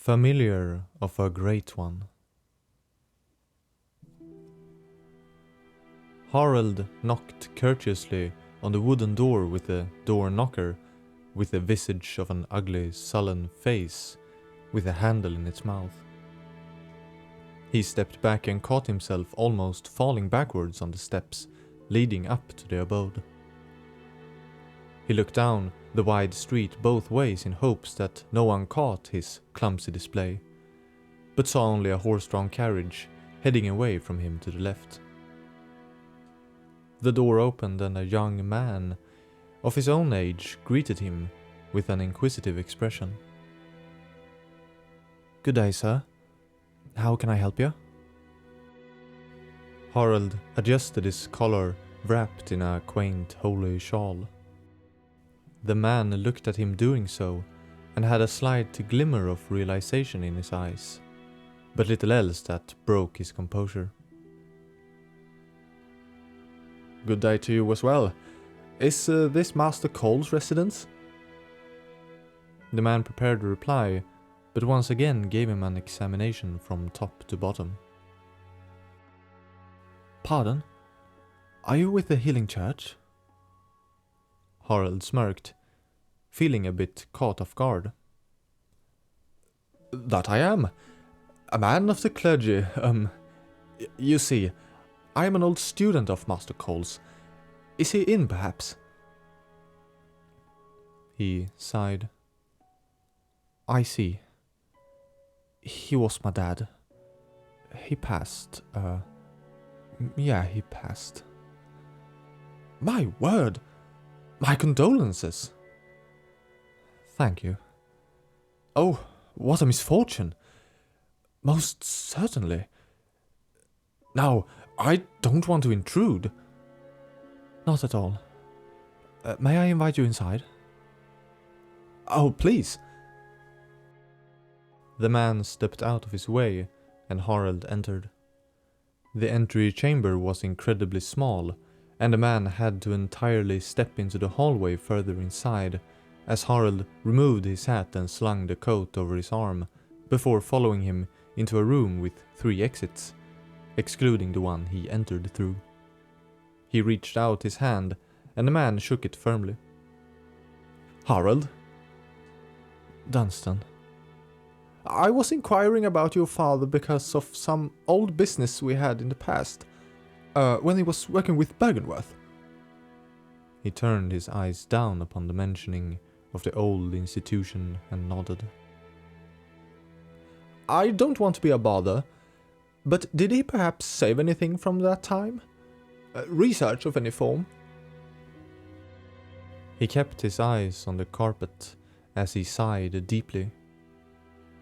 Familiar of a great one. Harald knocked courteously on the wooden door with a door knocker, with the visage of an ugly, sullen face, with a handle in its mouth. He stepped back and caught himself almost falling backwards on the steps leading up to the abode. He looked down the wide street both ways in hopes that no one caught his clumsy display, but saw only a horse-drawn carriage heading away from him to the left. The door opened and a young man of his own age greeted him with an inquisitive expression. "Good day, sir. How can I help you?" Harald adjusted his collar, wrapped in a quaint holy shawl. The man looked at him doing so, and had a slight glimmer of realization in his eyes, but little else that broke his composure. "Good day to you as well. Is this Master Cole's residence?" The man prepared a reply, but once again gave him an examination from top to bottom. "Pardon? Are you with the Healing Church?" Harald smirked, feeling a bit caught off guard. "That I am. A man of the clergy. You see, I am an old student of Master Cole's. Is he in, perhaps?" He sighed. "I see. He was my dad. He passed, he passed." "My word! My condolences!" "Thank you." "Oh, what a misfortune! Most certainly. Now, I don't want to intrude." "Not at all. May I invite you inside?" "Oh, please." The man stepped out of his way, and Harald entered. The entry chamber was incredibly small, and the man had to entirely step into the hallway further inside, as Harald removed his hat and slung the coat over his arm, before following him into a room with 3 exits, excluding the one he entered through. He reached out his hand, and the man shook it firmly. "Harald?" "Dunstan." "I was inquiring about your father because of some old business we had in the past, when he was working with Bergenworth." He turned his eyes down upon the mentioning of the old institution and nodded. "I don't want to be a bother, but did he perhaps save anything from that time? Research of any form?" He kept his eyes on the carpet as he sighed deeply.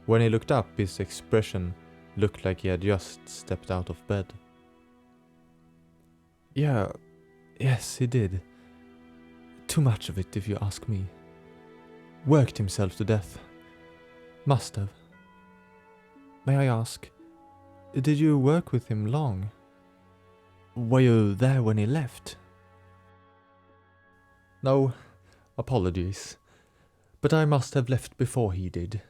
When he looked up, his expression looked like he had just stepped out of bed. Yes, he did. Too much of it, if you ask me. Worked himself to death. Must have. May I ask, did you work with him long? Were you there when he left?" "No, apologies. But I must have left before he did.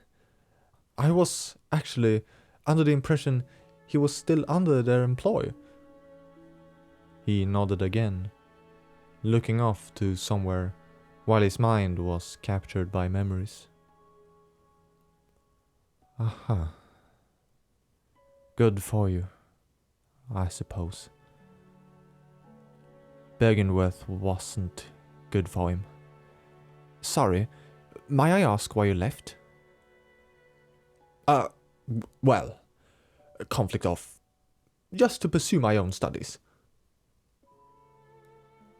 I was actually under the impression he was still under their employ." He nodded again, looking off to somewhere while his mind was captured by memories. "Aha. Good for you, I suppose. Bergenworth wasn't good for him. Sorry, may I ask why you left?" Well, a conflict of... just to pursue my own studies."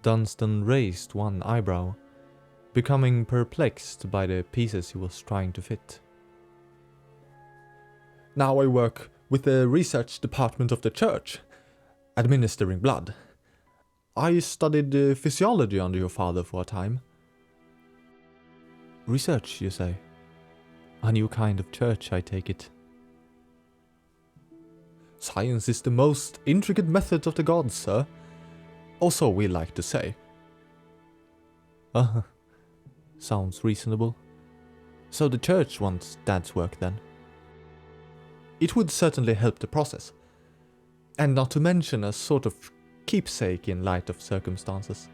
Dunstan raised one eyebrow, becoming perplexed by the pieces he was trying to fit. "Now I work with the research department of the church, administering blood. I studied physiology under your father for a time." "Research, you say? A new kind of church, I take it." "Science is the most intricate method of the gods, sir. Or so we like to say." Sounds reasonable. So the church wants Dad's work then? It would certainly help the process. And not to mention a sort of keepsake in light of circumstances.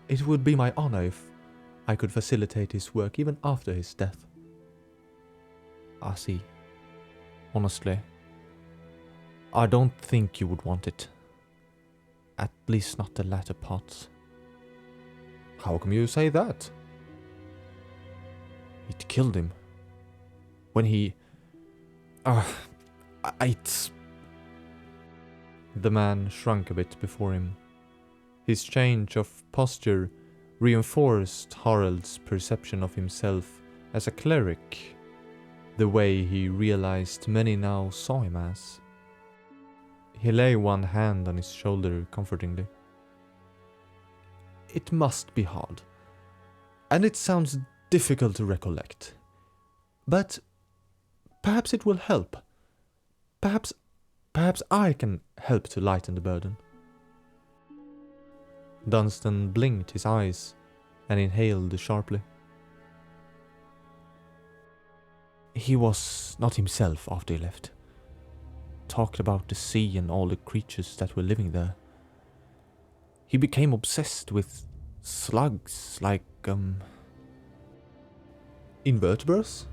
It would be my honor if I could facilitate his work even after his death. I see. Honestly, I don't think you would want it. At least not the latter parts. How come you say that? It killed him. When he... it's... The man shrunk a bit before him. His change of posture reinforced Harald's perception of himself as a cleric, the way he realized many now saw him as. He lay one hand on his shoulder comfortingly. It must be hard, and it sounds difficult to recollect. But perhaps it will help. Perhaps I can help to lighten the burden. Dunstan blinked his eyes and inhaled sharply. He was not himself after he left. Talked about the sea and all the creatures that were living there. He became obsessed with slugs like, invertebrates?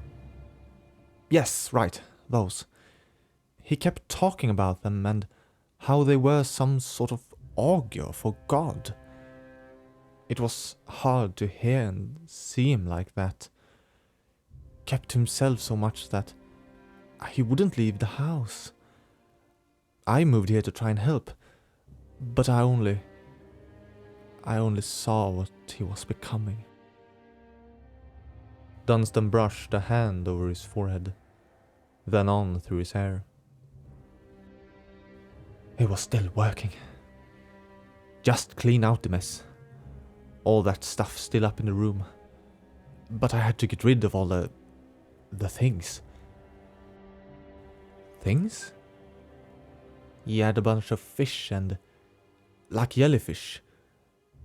Yes, right, those. He kept talking about them and how they were some sort of augur for God. It was hard to hear and see him like that. Kept to himself so much that he wouldn't leave the house. I moved here to try and help, but I only saw what he was becoming. Dunstan brushed a hand over his forehead, then on through his hair. He was still working. Just clean out the mess. All that stuff still up in the room. But I had to get rid of all the things. Things? He had a bunch of fish and... like jellyfish.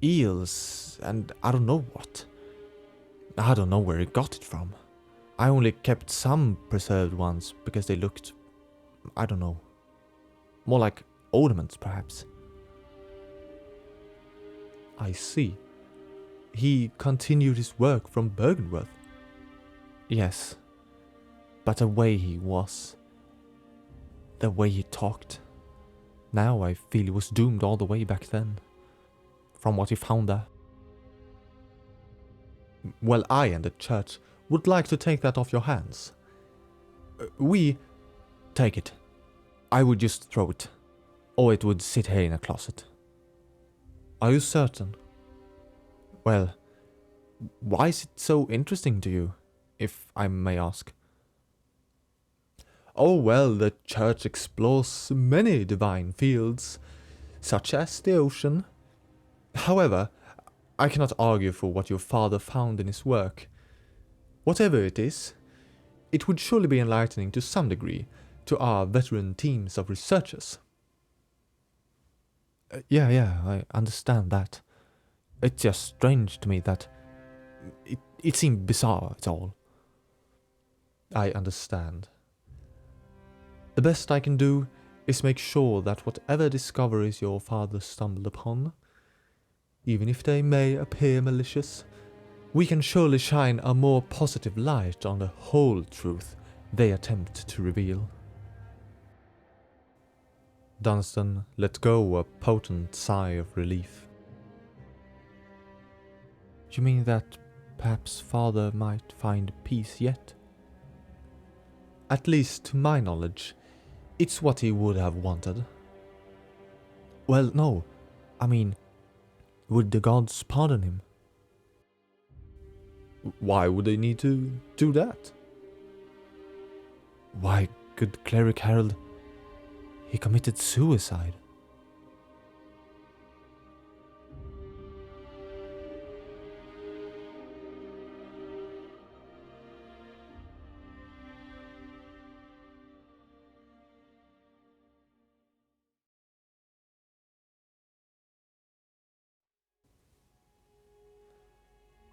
Eels and I don't know what. I don't know where he got it from. I only kept some preserved ones because they looked... I don't know. More like ornaments, perhaps. I see. He continued his work from Bergenworth. Yes. But the way he was. The way he talked. Now I feel he was doomed all the way back then. From what he found there. Well, I and the church would like to take that off your hands. We... take it. I would just throw it. Or it would sit here in a closet. Are you certain? Well, why is it so interesting to you, if I may ask? Oh well, the church explores many divine fields, such as the ocean. However, I cannot argue for what your father found in his work. Whatever it is, it would surely be enlightening to some degree to our veteran teams of researchers. Yeah, I understand that. It's just strange to me that... It seemed bizarre, it's all. I understand. The best I can do is make sure that whatever discoveries your father stumbled upon, even if they may appear malicious, we can surely shine a more positive light on the whole truth they attempt to reveal. Dunstan let go a potent sigh of relief. You mean that perhaps father might find peace yet? At least to my knowledge, it's what he would have wanted. Well, no, I mean, would the gods pardon him? Why would they need to do that? Why, good cleric Harald, he committed suicide.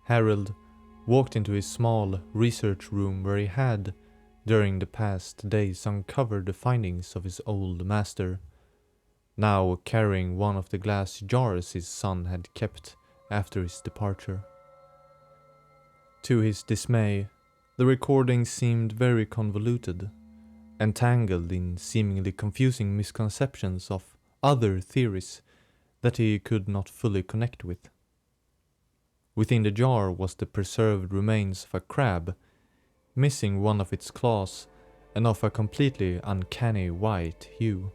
Harald walked into his small research room where he had, during the past days uncovered the findings of his old master, now carrying one of the glass jars his son had kept after his departure. To his dismay, the recording seemed very convoluted, entangled in seemingly confusing misconceptions of other theories that he could not fully connect with. Within the jar was the preserved remains of a crab, missing one of its claws and of a completely uncanny white hue.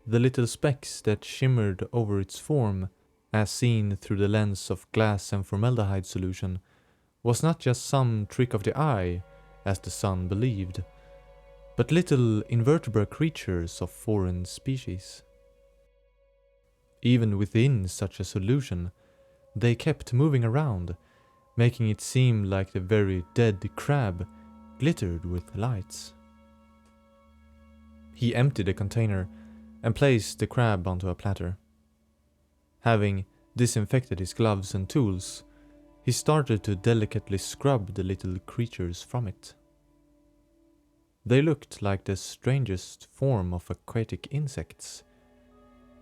The little specks that shimmered over its form, as seen through the lens of glass and formaldehyde solution, was not just some trick of the eye, as the son believed, but little invertebrate creatures of foreign species. Even within such a solution, they kept moving around, making it seem like the very dead crab glittered with lights. He emptied the container and placed the crab onto a platter. Having disinfected his gloves and tools, he started to delicately scrub the little creatures from it. They looked like the strangest form of aquatic insects,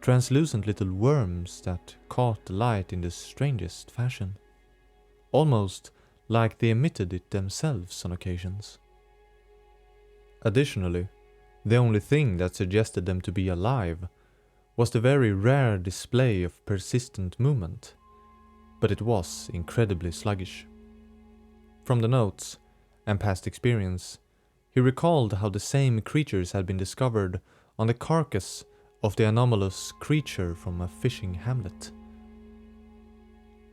translucent little worms that caught the light in the strangest fashion, almost like they emitted it themselves on occasions. Additionally, the only thing that suggested them to be alive was the very rare display of persistent movement, but it was incredibly sluggish. From the notes and past experience, he recalled how the same creatures had been discovered on the carcass of the anomalous creature from a fishing hamlet.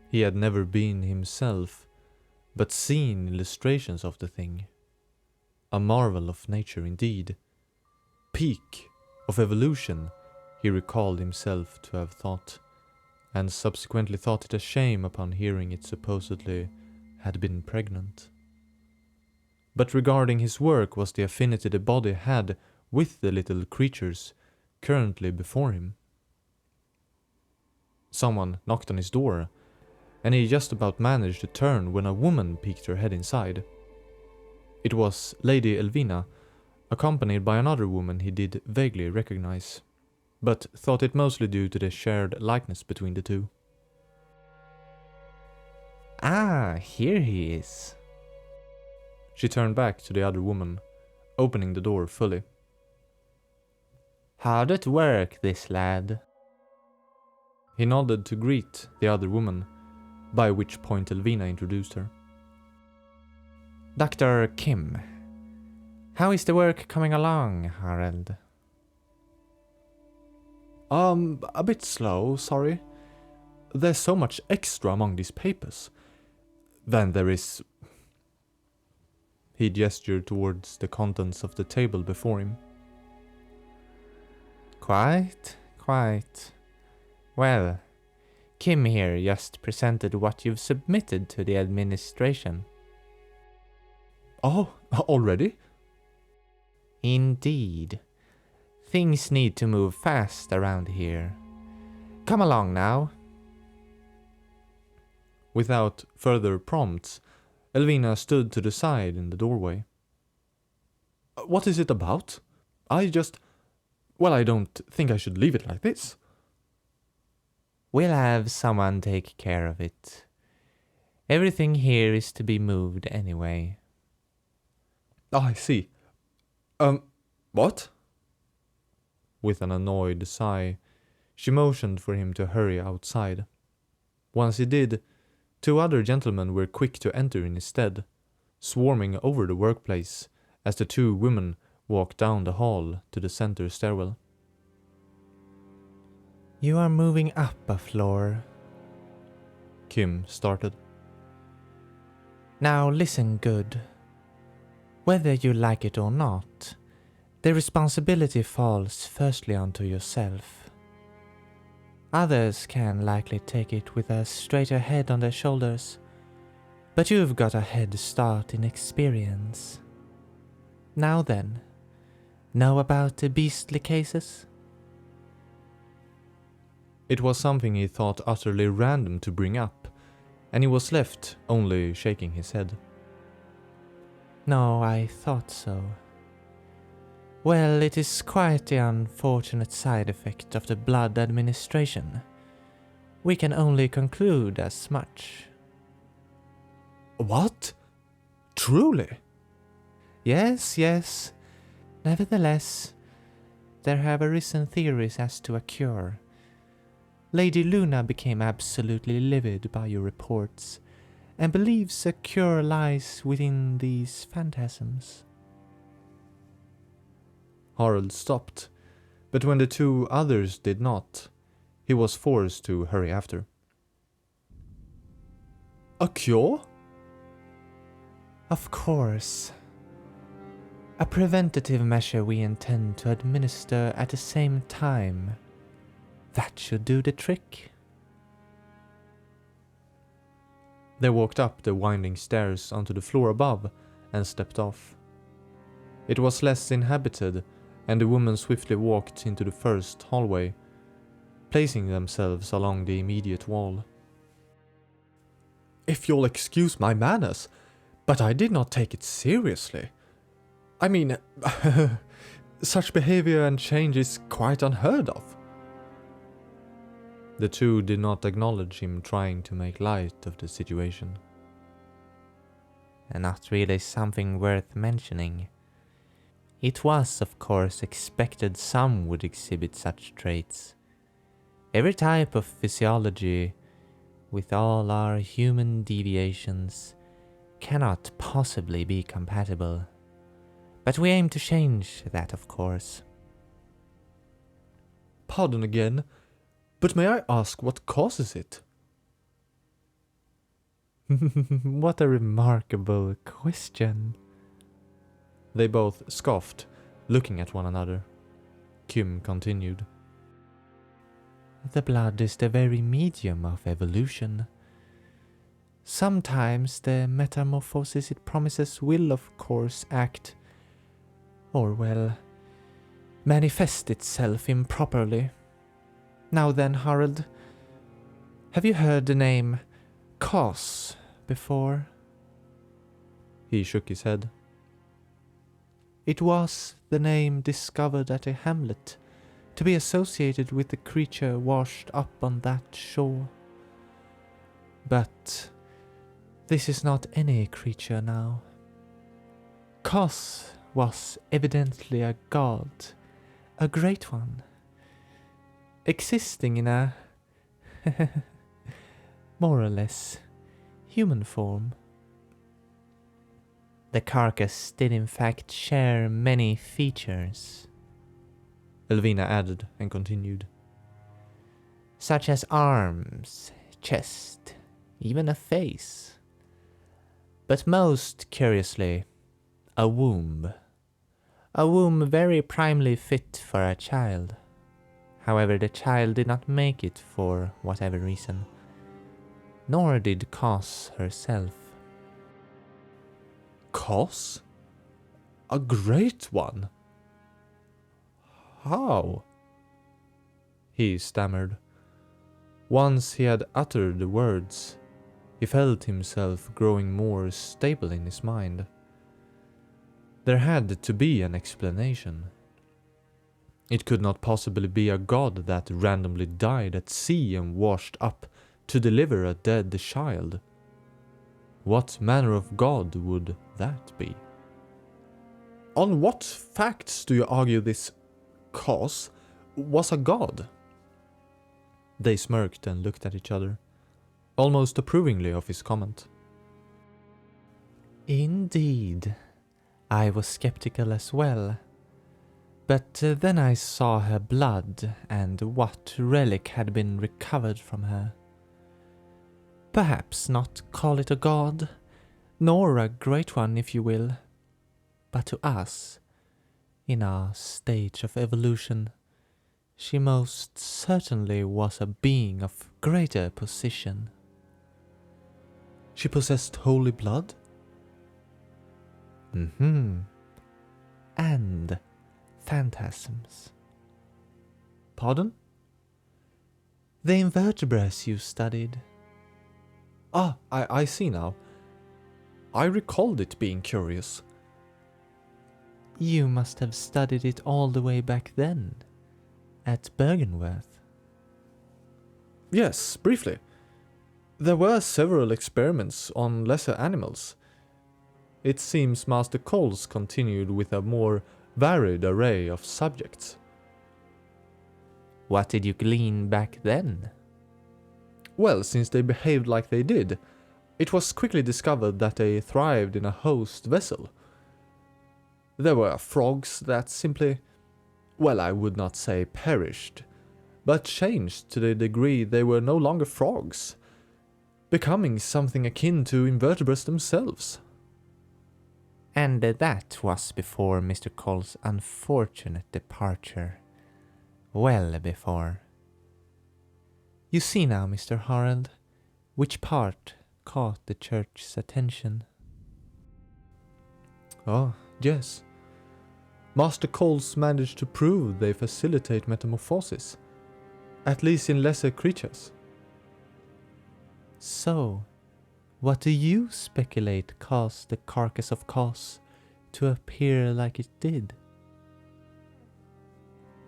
He had never been himself, but seen illustrations of the thing. A marvel of nature indeed. Peak of evolution, he recalled himself to have thought, and subsequently thought it a shame upon hearing it supposedly had been pregnant. But regarding his work was the affinity the body had with the little creatures currently before him. Someone knocked on his door, and he just about managed to turn when a woman peeked her head inside. It was Lady Elvina, accompanied by another woman he did vaguely recognize, but thought it mostly due to the shared likeness between the two. "Ah, here he is." She turned back to the other woman, opening the door fully. "How'd it work, this lad?" He nodded to greet the other woman, by which point Elvina introduced her. "Dr. Kim. How is the work coming along, Harald?" A bit slow, sorry. There's so much extra among these papers. Then there is..." He gestured towards the contents of the table before him. Quite. Well, Kim here just presented what you've submitted to the administration. Oh, already? Indeed. Things need to move fast around here. Come along now. Without further prompts, Elvina stood to the side in the doorway. What is it about? I don't think I should leave it like this. We'll have someone take care of it. Everything here is to be moved anyway. I see. What? With an annoyed sigh, she motioned for him to hurry outside. Once he did, two other gentlemen were quick to enter in his stead, swarming over the workplace as the two women walked down the hall to the center stairwell. You are moving up a floor. Kim started. Now listen good. Whether you like it or not, the responsibility falls firstly onto yourself. Others can likely take it with a straighter head on their shoulders, but you've got a head start in experience. Now then, know about the beastly cases? It was something he thought utterly random to bring up, and he was left only shaking his head. No, I thought so. Well, it is quite the unfortunate side effect of the blood administration. We can only conclude as much. What? Truly? Yes, yes. Nevertheless, there have arisen theories as to a cure. Lady Luna became absolutely livid by your reports, and believes a cure lies within these phantasms. Harald stopped, but when the two others did not, he was forced to hurry after. A cure? Of course. A preventative measure we intend to administer at the same time. That should do the trick. They walked up the winding stairs onto the floor above and stepped off. It was less inhabited, and the woman swiftly walked into the first hallway, placing themselves along the immediate wall. If you'll excuse my manners, but I did not take it seriously. I mean, such behavior and change is quite unheard of. The two did not acknowledge him trying to make light of the situation. Not really something worth mentioning. It was, of course, expected some would exhibit such traits. Every type of physiology, with all our human deviations, cannot possibly be compatible. But we aim to change that, of course. Pardon again, but may I ask what causes it? What a remarkable question. They both scoffed, looking at one another. Kim continued. The blood is the very medium of evolution. Sometimes the metamorphosis it promises will, of course, act, or well, manifest itself improperly. Now then, Harald, have you heard the name Kos before? He shook his head. It was the name discovered at a hamlet, to be associated with the creature washed up on that shore. But this is not any creature now. Kos was evidently a god, a great one, existing in a more or less human form. The carcass did in fact share many features, Elvina added and continued. such as arms, chest, even a face. But most curiously, a womb. A womb very primely fit for a child. However, the child did not make it for whatever reason. Nor did Kos herself. Kos? A great one? How? He stammered. Once he had uttered the words, he felt himself growing more stable in his mind. There had to be an explanation. It could not possibly be a god that randomly died at sea and washed up to deliver a dead child. What manner of god would that be? On what facts do you argue this Kos was a god? They smirked and looked at each other, almost approvingly of his comment. Indeed, I was skeptical as well. But then I saw her blood and what relic had been recovered from her. Perhaps not call it a god, nor a great one if you will, but to us, in our stage of evolution, she most certainly was a being of greater position. She possessed holy blood? And phantasms. Pardon? The invertebrates you studied. Ah, I see now. I recalled it being curious. You must have studied it all the way back then, at Bergenworth. Yes, briefly. There were several experiments on lesser animals. It seems Master Coles continued with a more varied array of subjects. What did you glean back then? Well, since they behaved like they did, it was quickly discovered that they thrived in a host vessel. There were frogs that simply, well, I would not say perished, but changed to the degree they were no longer frogs, becoming something akin to invertebrates themselves. And that was before Mr. Cole's unfortunate departure. Well before. You see now, Mr. Harald, which part caught the church's attention. Ah, yes. Master Coles managed to prove they facilitate metamorphosis, at least in lesser creatures. So, what do you speculate caused the carcass of Kos to appear like it did?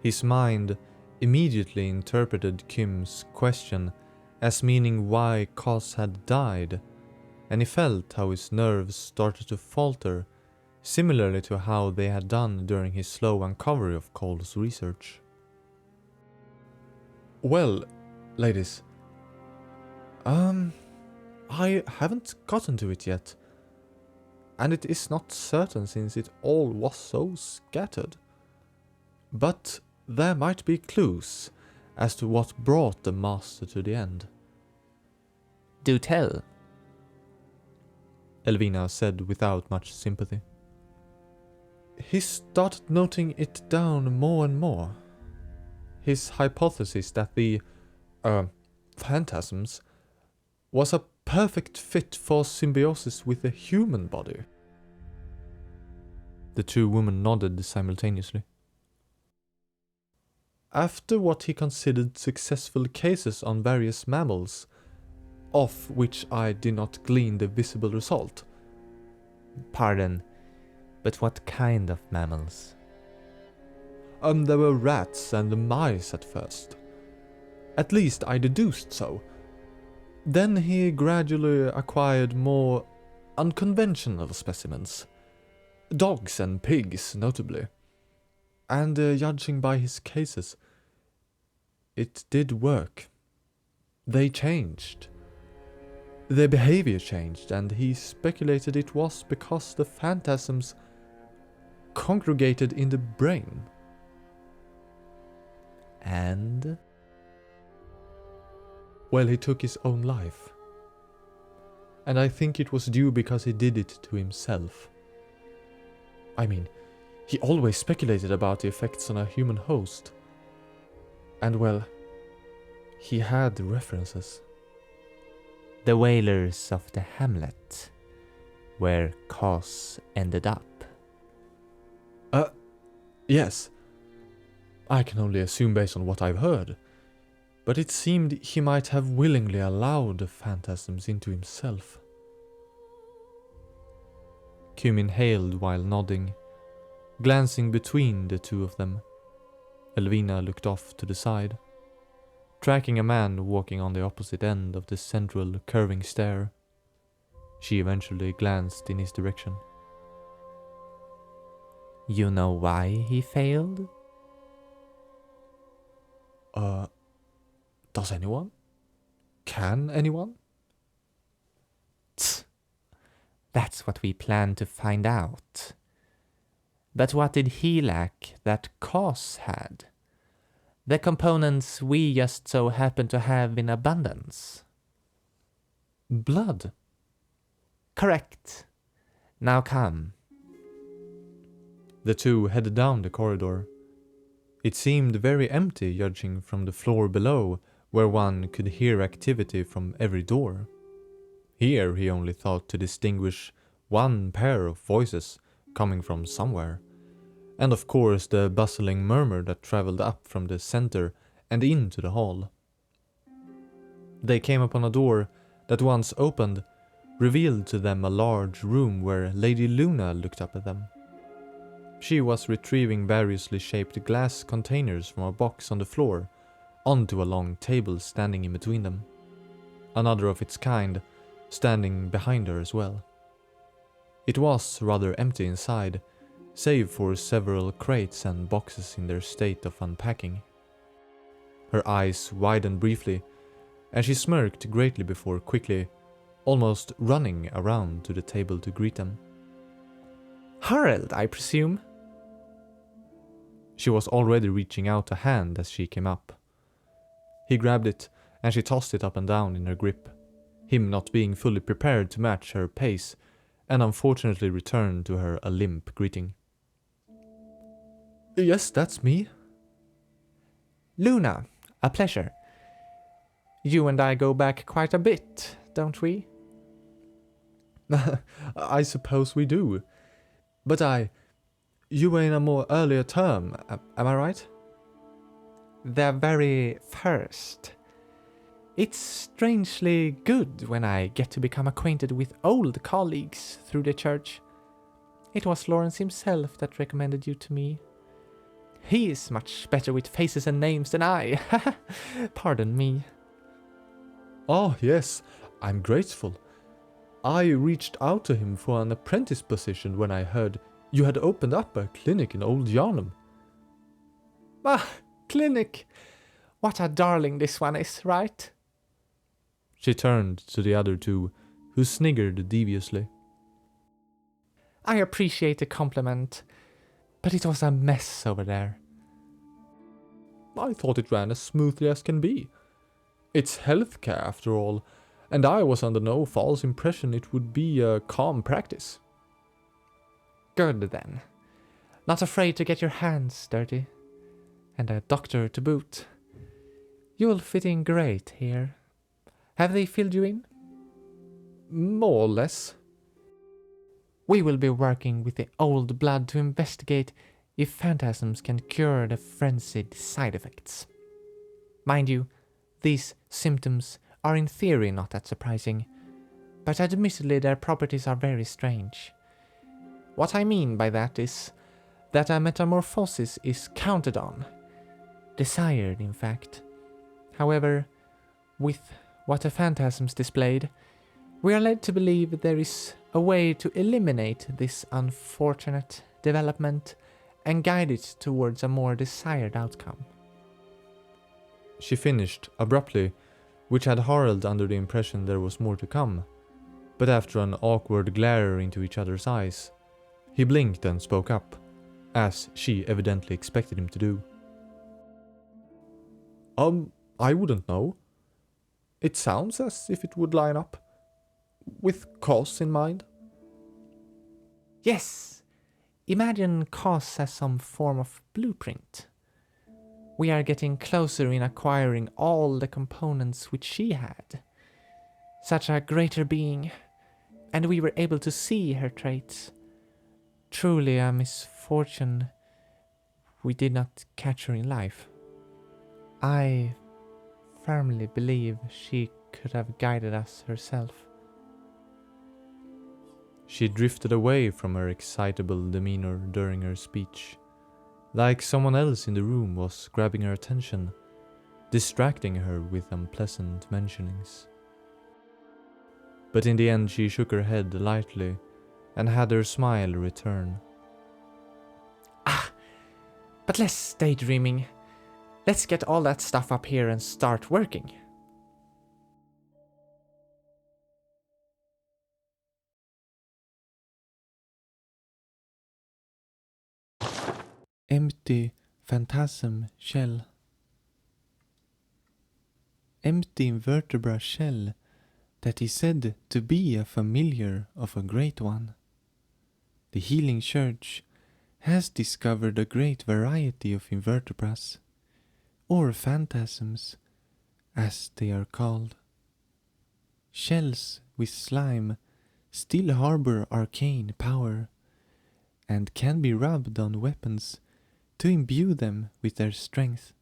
His mind immediately interpreted Kim's question as meaning why Kos had died, and he felt how his nerves started to falter, similarly to how they had done during his slow uncovery of Cole's research. Well, ladies, I haven't gotten to it yet, and it is not certain since it all was so scattered. But there might be clues as to what brought the master to the end. Do tell. Elvina said without much sympathy. He started noting it down more and more. His hypothesis that the, phantasms was a perfect fit for symbiosis with the human body. The two women nodded simultaneously. After what he considered successful cases on various mammals, of which I did not glean the visible result. Pardon, but what kind of mammals? There were rats and mice at first. At least I deduced so. Then he gradually acquired more unconventional specimens. Dogs and pigs, notably. And judging by his cases, it did work. They changed. Their behavior changed, and he speculated it was because the phantasms congregated in the brain. And? Well, he took his own life. And I think it was due because he did it to himself. I mean, he always speculated about the effects on a human host. And well, he had references. The whalers of the hamlet, where Kos ended up. Yes. I can only assume based on what I've heard. But it seemed he might have willingly allowed the phantasms into himself. Kim inhaled while nodding, glancing between the two of them. Elvina looked off to the side, tracking a man walking on the opposite end of the central curving stair. She eventually glanced in his direction. You know why he failed? Does anyone? Can anyone? Tch, that's what we plan to find out. But what did he lack that Kos had? The components we just so happen to have in abundance. Blood. Correct. Now come. The two headed down the corridor. It seemed very empty, judging from the floor below, where one could hear activity from every door. Here he only thought to distinguish one pair of voices coming from somewhere, and of course the bustling murmur that travelled up from the center and into the hall. They came upon a door that once opened, revealed to them a large room where Lady Luna looked up at them. She was retrieving variously shaped glass containers from a box on the floor onto a long table standing in between them. Another of its kind standing behind her as well. It was rather empty inside, save for several crates and boxes in their state of unpacking. Her eyes widened briefly, and she smirked greatly before quickly, almost running around to the table to greet them. Harold, I presume? She was already reaching out a hand as she came up. He grabbed it, and she tossed it up and down in her grip, him not being fully prepared to match her pace, and unfortunately returned to her a limp greeting. Yes, that's me. Luna, a pleasure. You and I go back quite a bit, don't we? I suppose we do. But you were in a more earlier term, am I right? The very first. It's strangely good when I get to become acquainted with old colleagues through the church. It was Lawrence himself that recommended you to me. He is much better with faces and names than I. Pardon me. Oh, yes, I'm grateful. I reached out to him for an apprentice position when I heard you had opened up a clinic in Old Yarnum. Ah, clinic. What a darling this one is, right? She turned to the other two, who sniggered deviously. I appreciate the compliment, but it was a mess over there. I thought it ran as smoothly as can be. It's healthcare after all, and I was under no false impression it would be a calm practice. Good then. Not afraid to get your hands dirty. And a doctor to boot. You'll fit in great here. Have they filled you in? More or less. We will be working with the old blood to investigate if phantasms can cure the frenzied side effects. Mind you, these symptoms are in theory not that surprising, but admittedly their properties are very strange. What I mean by that is that a metamorphosis is counted on. Desired, in fact. However, with what the phantasms displayed, we are led to believe there is a way to eliminate this unfortunate development and guide it towards a more desired outcome. She finished abruptly, which had Harold under the impression there was more to come, but after an awkward glare into each other's eyes, he blinked and spoke up, as she evidently expected him to do. I wouldn't know. It sounds as if it would line up. With cause in mind. Yes! Imagine cause as some form of blueprint. We are getting closer in acquiring all the components which she had. Such a greater being, and we were able to see her traits. Truly a misfortune we did not catch her in life. I firmly believe she could have guided us herself. She drifted away from her excitable demeanor during her speech, like someone else in the room was grabbing her attention, distracting her with unpleasant mentionings. But in the end she shook her head lightly and had her smile return. Ah, but less daydreaming. Let's get all that stuff up here and start working. Empty phantasm shell. Empty invertebra shell that is said to be a familiar of a great one. The Healing Church has discovered a great variety of invertebras, or phantasms, as they are called. Shells with slime still harbor arcane power, and can be rubbed on weapons to imbue them with their strength.